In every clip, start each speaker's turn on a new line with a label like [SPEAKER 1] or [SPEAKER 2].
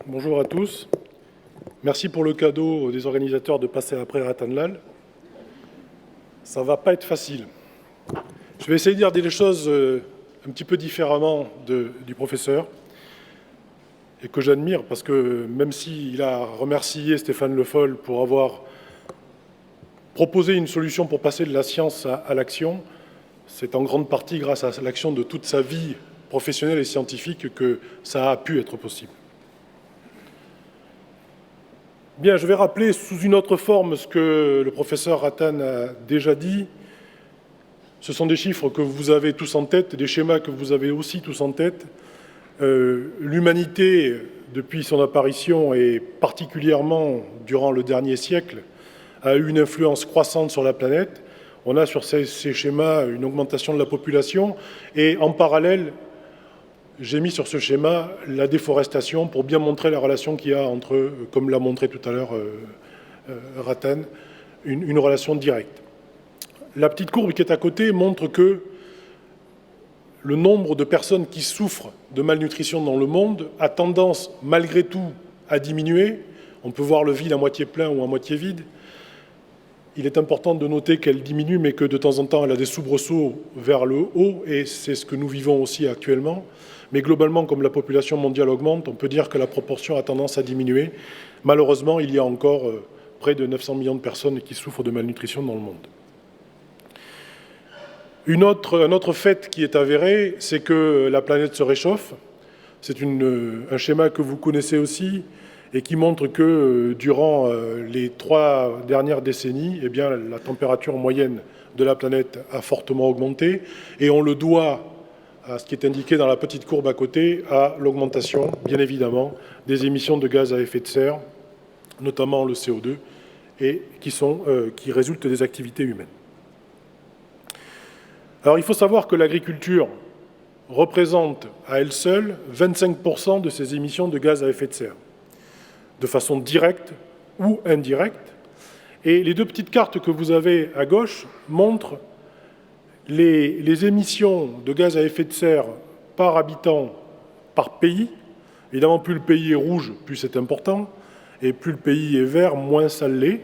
[SPEAKER 1] Bonjour à tous. Merci pour le cadeau des organisateurs de passer après Rattanlal. Ça ne va pas être facile. Je vais essayer de dire des choses un petit peu différemment du professeur et que j'admire parce que même s'il a remercié Stéphane Le Foll pour avoir proposé une solution pour passer de la science à l'action, c'est en grande partie grâce à l'action de toute sa vie professionnelle et scientifique que ça a pu être possible. Bien, je vais rappeler sous une autre forme ce que le professeur Rattan a déjà dit. Ce sont des chiffres que vous avez tous en tête, des schémas que vous avez aussi tous en tête. L'humanité, depuis son apparition et particulièrement durant le dernier siècle, a eu une influence croissante sur la planète. On a sur ces schémas une augmentation de la population et en parallèle, j'ai mis sur ce schéma la déforestation pour bien montrer la relation qu'il y a entre, comme l'a montré tout à l'heure Rattan, une relation directe. La petite courbe qui est à côté montre que le nombre de personnes qui souffrent de malnutrition dans le monde a tendance, malgré tout, à diminuer. On peut voir le vide à moitié plein ou à moitié vide. Il est important de noter qu'elle diminue, mais que de temps en temps, elle a des soubresauts vers le haut, et c'est ce que nous vivons aussi actuellement. Mais globalement, comme la population mondiale augmente, on peut dire que la proportion a tendance à diminuer. Malheureusement, il y a encore près de 900 millions de personnes qui souffrent de malnutrition dans le monde. Un autre fait qui est avéré, c'est que la planète se réchauffe. C'est un schéma que vous connaissez aussi et qui montre que durant les 3 dernières décennies, eh bien, la température moyenne de la planète a fortement augmenté et on le doit à ce qui est indiqué dans la petite courbe à côté, à l'augmentation, bien évidemment, des émissions de gaz à effet de serre, notamment le CO2, et qui résultent des activités humaines. Alors, il faut savoir que l'agriculture représente à elle seule 25% de ces émissions de gaz à effet de serre, de façon directe ou indirecte. Et les 2 petites cartes que vous avez à gauche montrent les émissions de gaz à effet de serre par habitant, par pays. Évidemment, plus le pays est rouge, plus c'est important, et plus le pays est vert, moins ça l'est.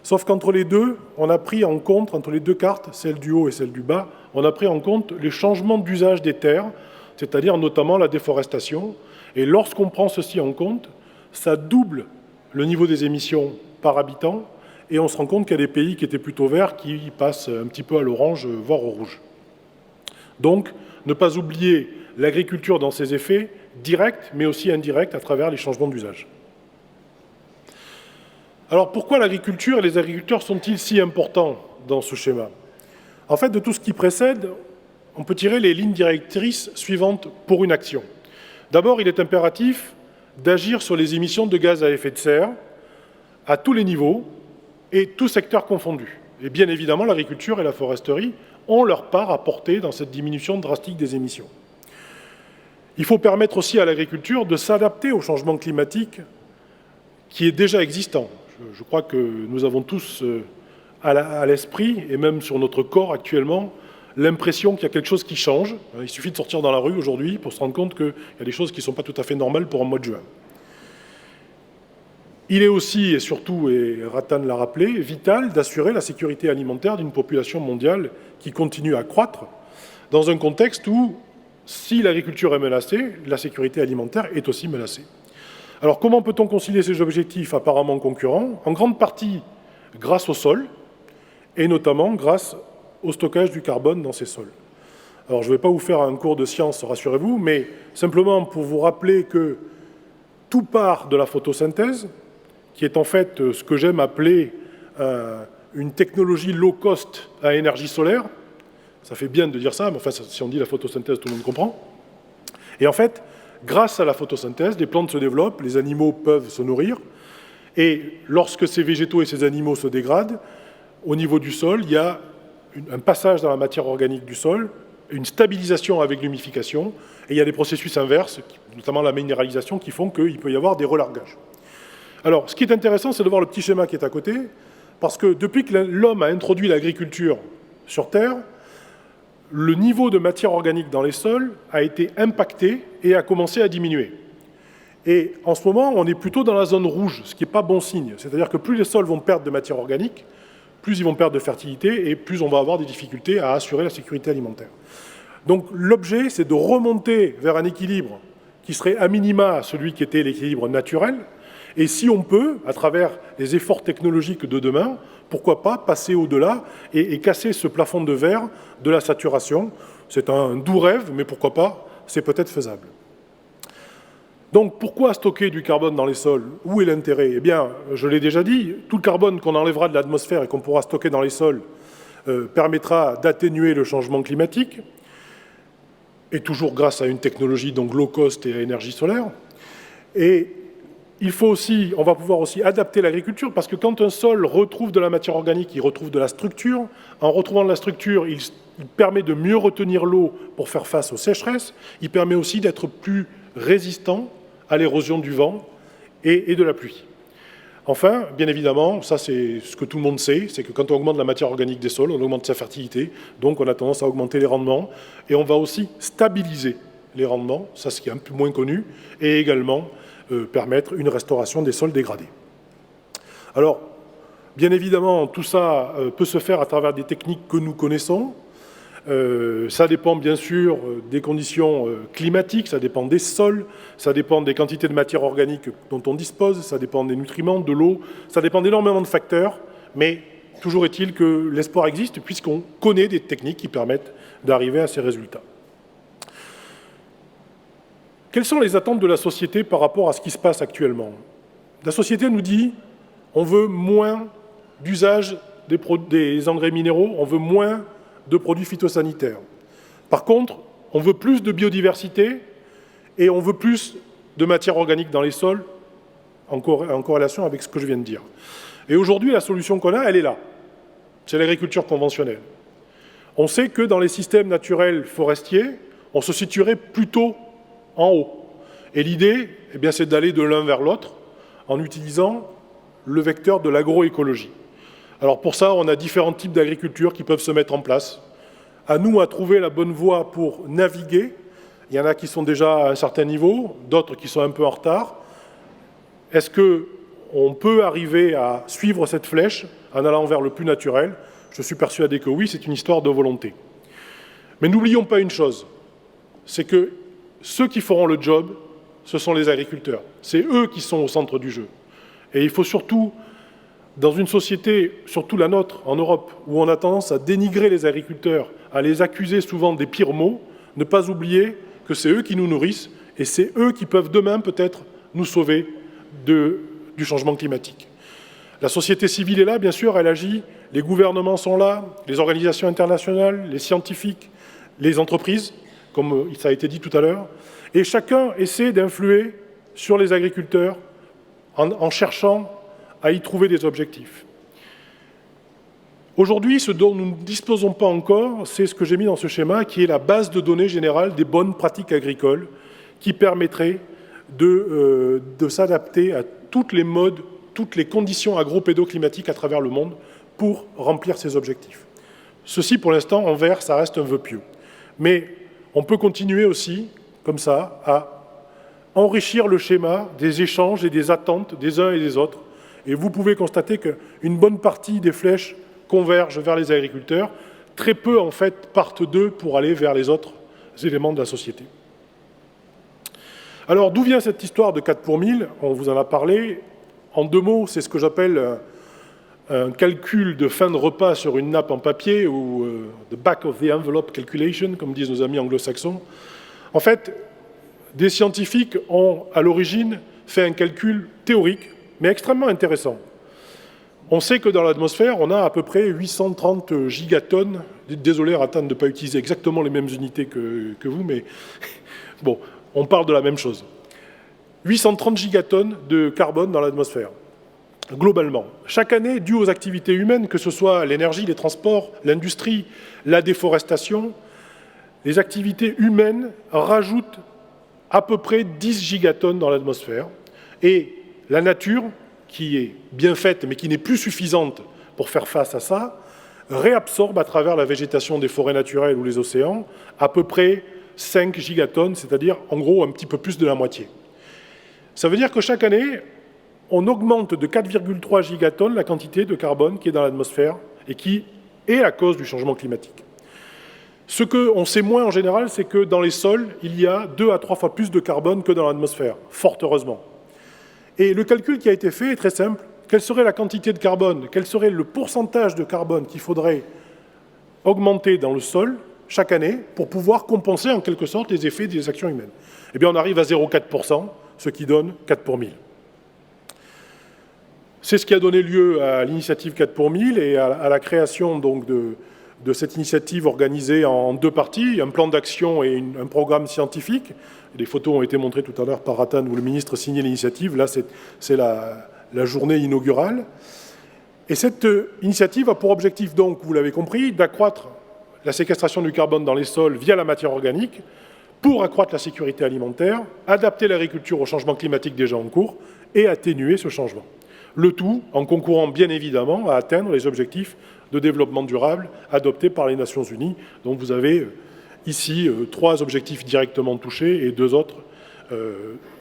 [SPEAKER 1] Sauf qu'entre les deux, on a pris en compte, entre les 2 cartes, celle du haut et celle du bas, on a pris en compte les changements d'usage des terres, c'est-à-dire notamment la déforestation. Et lorsqu'on prend ceci en compte, ça double le niveau des émissions par habitant, et on se rend compte qu'il y a des pays qui étaient plutôt verts qui passent un petit peu à l'orange, voire au rouge. Donc, ne pas oublier l'agriculture dans ses effets directs, mais aussi indirects à travers les changements d'usage. Alors, pourquoi l'agriculture et les agriculteurs sont-ils si importants dans ce schéma? En fait, de tout ce qui précède, on peut tirer les lignes directrices suivantes pour une action. D'abord, il est impératif d'agir sur les émissions de gaz à effet de serre à tous les niveaux et tous secteurs confondus. Et bien évidemment, l'agriculture et la foresterie ont leur part à porter dans cette diminution drastique des émissions. Il faut permettre aussi à l'agriculture de s'adapter au changement climatique qui est déjà existant. Je crois que nous avons tous à l'esprit, et même sur notre corps actuellement, l'impression qu'il y a quelque chose qui change. Il suffit de sortir dans la rue aujourd'hui pour se rendre compte qu'il y a des choses qui ne sont pas tout à fait normales pour un mois de juin. Il est aussi, et surtout, et Rattan l'a rappelé, vital d'assurer la sécurité alimentaire d'une population mondiale qui continue à croître, dans un contexte où, si l'agriculture est menacée, la sécurité alimentaire est aussi menacée. Alors, comment peut-on concilier ces objectifs apparemment concurrents? En grande partie grâce au sol, et notamment grâce au stockage du carbone dans ces sols. Alors, je ne vais pas vous faire un cours de science, rassurez-vous, mais simplement pour vous rappeler que tout part de la photosynthèse, qui est en fait ce que j'aime appeler une technologie low cost à énergie solaire. Ça fait bien de dire ça, mais enfin, si on dit la photosynthèse, tout le monde comprend. Et en fait, grâce à la photosynthèse, les plantes se développent, les animaux peuvent se nourrir, et lorsque ces végétaux et ces animaux se dégradent, au niveau du sol, il y a un passage dans la matière organique du sol, une stabilisation avec l'humification, et il y a des processus inverses, notamment la minéralisation, qui font qu'il peut y avoir des relargages. Alors, ce qui est intéressant, c'est de voir le petit schéma qui est à côté, parce que depuis que l'homme a introduit l'agriculture sur Terre, le niveau de matière organique dans les sols a été impacté et a commencé à diminuer. Et en ce moment, on est plutôt dans la zone rouge, ce qui n'est pas bon signe. C'est-à-dire que plus les sols vont perdre de matière organique, plus ils vont perdre de fertilité et plus on va avoir des difficultés à assurer la sécurité alimentaire. Donc l'objet, c'est de remonter vers un équilibre qui serait à minima celui qui était l'équilibre naturel. Et si on peut, à travers les efforts technologiques de demain, pourquoi pas passer au-delà et casser ce plafond de verre de la saturation. C'est un doux rêve, mais pourquoi pas, c'est peut-être faisable. Donc pourquoi stocker du carbone dans les sols? Où est l'intérêt? Eh bien, je l'ai déjà dit, tout le carbone qu'on enlèvera de l'atmosphère et qu'on pourra stocker dans les sols permettra d'atténuer le changement climatique, et toujours grâce à une technologie donc low cost et à énergie solaire. Et il faut aussi, on va pouvoir aussi adapter l'agriculture, parce que quand un sol retrouve de la matière organique, il retrouve de la structure. En retrouvant de la structure, il permet de mieux retenir l'eau pour faire face aux sécheresses. Il permet aussi d'être plus résistant à l'érosion du vent et de la pluie. Enfin, bien évidemment, ça c'est ce que tout le monde sait, c'est que quand on augmente la matière organique des sols, on augmente sa fertilité, donc on a tendance à augmenter les rendements, et on va aussi stabiliser les rendements, ça c'est un peu moins connu, et également permettre une restauration des sols dégradés. Alors, bien évidemment, tout ça peut se faire à travers des techniques que nous connaissons. Ça dépend bien sûr des conditions climatiques, ça dépend des sols, ça dépend des quantités de matière organique dont on dispose, ça dépend des nutriments, de l'eau, ça dépend d'énormément de facteurs, mais toujours est-il que l'espoir existe puisqu'on connaît des techniques qui permettent d'arriver à ces résultats. Quelles sont les attentes de la société par rapport à ce qui se passe actuellement? La société nous dit on veut moins d'usage des engrais minéraux, on veut moins de produits phytosanitaires. Par contre, on veut plus de biodiversité et on veut plus de matière organique dans les sols en corrélation avec ce que je viens de dire. Et aujourd'hui, la solution qu'on a, elle est là. C'est l'agriculture conventionnelle. On sait que dans les systèmes naturels forestiers, on se situerait plutôt en haut. Et l'idée, eh bien, c'est d'aller de l'un vers l'autre en utilisant le vecteur de l'agroécologie. Alors pour ça, on a différents types d'agriculture qui peuvent se mettre en place. À nous à trouver la bonne voie pour naviguer. Il y en a qui sont déjà à un certain niveau, d'autres qui sont un peu en retard. Est-ce qu'on peut arriver à suivre cette flèche en allant vers le plus naturel? Je suis persuadé que oui, c'est une histoire de volonté. Mais n'oublions pas une chose, c'est que ceux qui feront le job, ce sont les agriculteurs. C'est eux qui sont au centre du jeu. Et il faut surtout, dans une société, surtout la nôtre, en Europe, où on a tendance à dénigrer les agriculteurs, à les accuser souvent des pires maux, ne pas oublier que c'est eux qui nous nourrissent et c'est eux qui peuvent demain peut-être nous sauver du changement climatique. La société civile est là, bien sûr, elle agit, les gouvernements sont là, les organisations internationales, les scientifiques, les entreprises, comme ça a été dit tout à l'heure, et chacun essaie d'influer sur les agriculteurs en cherchant à y trouver des objectifs. Aujourd'hui, ce dont nous ne disposons pas encore, c'est ce que j'ai mis dans ce schéma, qui est la base de données générale des bonnes pratiques agricoles, qui permettrait de s'adapter à toutes les modes, toutes les conditions agro-pédoclimatiques à travers le monde pour remplir ces objectifs. Ceci, pour l'instant, en vert, ça reste un vœu pieux. Mais on peut continuer aussi, comme ça, à enrichir le schéma des échanges et des attentes des uns et des autres. Et vous pouvez constater qu'une bonne partie des flèches convergent vers les agriculteurs. Très peu, en fait, partent d'eux pour aller vers les autres éléments de la société. Alors, d'où vient cette histoire de 4 pour 1000? On vous en a parlé. En 2 mots, c'est ce que j'appelle un calcul de fin de repas sur une nappe en papier, ou the back of the envelope calculation, comme disent nos amis anglo-saxons. En fait, des scientifiques ont, à l'origine, fait un calcul théorique, mais extrêmement intéressant. On sait que dans l'atmosphère, on a à peu près 830 gigatonnes. Désolé, Rattan, de ne pas utiliser exactement les mêmes unités que vous, mais bon, on parle de la même chose. 830 gigatonnes de carbone dans l'atmosphère, globalement. Chaque année, dû aux activités humaines, que ce soit l'énergie, les transports, l'industrie, la déforestation, les activités humaines rajoutent à peu près 10 gigatonnes dans l'atmosphère. Et la nature, qui est bien faite, mais qui n'est plus suffisante pour faire face à ça, réabsorbe à travers la végétation des forêts naturelles ou les océans à peu près 5 gigatonnes, c'est-à-dire en gros un petit peu plus de la moitié. Ça veut dire que chaque année, on augmente de 4,3 gigatonnes la quantité de carbone qui est dans l'atmosphère et qui est la cause du changement climatique. Ce qu'on sait moins en général, c'est que dans les sols, il y a 2 à 3 fois plus de carbone que dans l'atmosphère, fort heureusement. Et le calcul qui a été fait est très simple. Quelle serait la quantité de carbone, quel serait le pourcentage de carbone qu'il faudrait augmenter dans le sol chaque année pour pouvoir compenser en quelque sorte les effets des actions humaines? Eh bien, on arrive à 0,4%, ce qui donne 4 pour 1000. C'est ce qui a donné lieu à l'initiative 4 pour 1000 et à la création donc, de cette initiative organisée en 2 parties, un plan d'action et un programme scientifique. Les photos ont été montrées tout à l'heure par Rattan où le ministre signait l'initiative. Là, c'est la journée inaugurale. Et cette initiative a pour objectif, donc, vous l'avez compris, d'accroître la séquestration du carbone dans les sols via la matière organique pour accroître la sécurité alimentaire, adapter l'agriculture au changement climatique déjà en cours et atténuer ce changement. Le tout en concourant bien évidemment à atteindre les objectifs de développement durable adoptés par les Nations Unies. Donc vous avez ici 3 objectifs directement touchés et 2 autres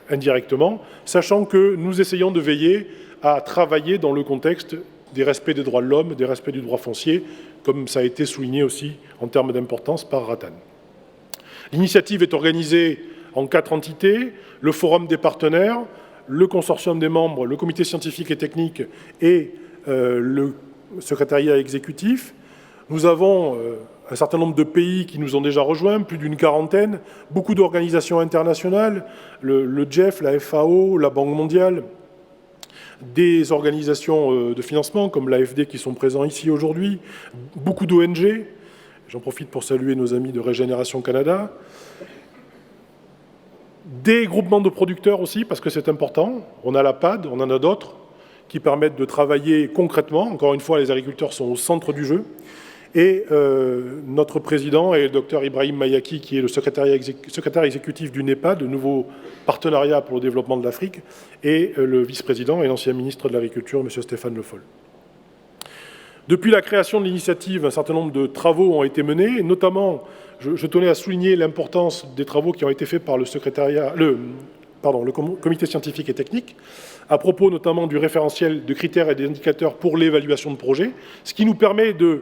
[SPEAKER 1] indirectement, sachant que nous essayons de veiller à travailler dans le contexte des respects des droits de l'homme, des respects du droit foncier, comme ça a été souligné aussi en termes d'importance par Rattan. L'initiative est organisée en 4 entités, le forum des partenaires, le consortium des membres, le comité scientifique et technique et le secrétariat exécutif. Nous avons un certain nombre de pays qui nous ont déjà rejoints, plus d'une quarantaine, beaucoup d'organisations internationales, le GEF, la FAO, la Banque mondiale, des organisations de financement comme l'AFD qui sont présents ici aujourd'hui, beaucoup d'ONG, j'en profite pour saluer nos amis de Régénération Canada, des groupements de producteurs aussi, parce que c'est important. On a la PAD, on en a d'autres, qui permettent de travailler concrètement. Encore une fois, les agriculteurs sont au centre du jeu. Et notre président est le docteur Ibrahim Mayaki, qui est le secrétaire exécutif du NEPAD, le nouveau partenariat pour le développement de l'Afrique, et le vice-président et l'ancien ministre de l'Agriculture, M. Stéphane Le Foll. Depuis la création de l'initiative, un certain nombre de travaux ont été menés, notamment, je tenais à souligner l'importance des travaux qui ont été faits par le comité scientifique et technique, à propos notamment du référentiel de critères et d'indicateurs pour l'évaluation de projets, ce qui nous permet de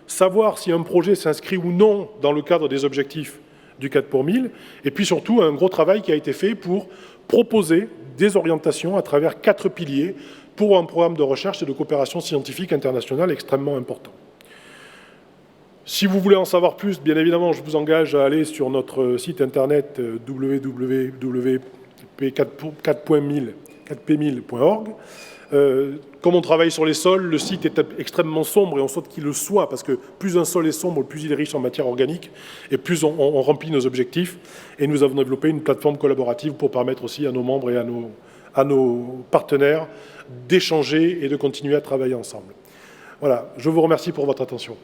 [SPEAKER 1] savoir si un projet s'inscrit ou non dans le cadre des objectifs du 4 pour 1000, et puis surtout un gros travail qui a été fait pour proposer des orientations à travers 4 piliers pour un programme de recherche et de coopération scientifique internationale extrêmement important. Si vous voulez en savoir plus, bien évidemment, je vous engage à aller sur notre site internet www.4p1000.org. Comme on travaille sur les sols, le site est extrêmement sombre et on souhaite qu'il le soit parce que plus un sol est sombre, plus il est riche en matière organique et plus on remplit nos objectifs. Et nous avons développé une plateforme collaborative pour permettre aussi à nos membres et à nos partenaires d'échanger et de continuer à travailler ensemble. Voilà, je vous remercie pour votre attention.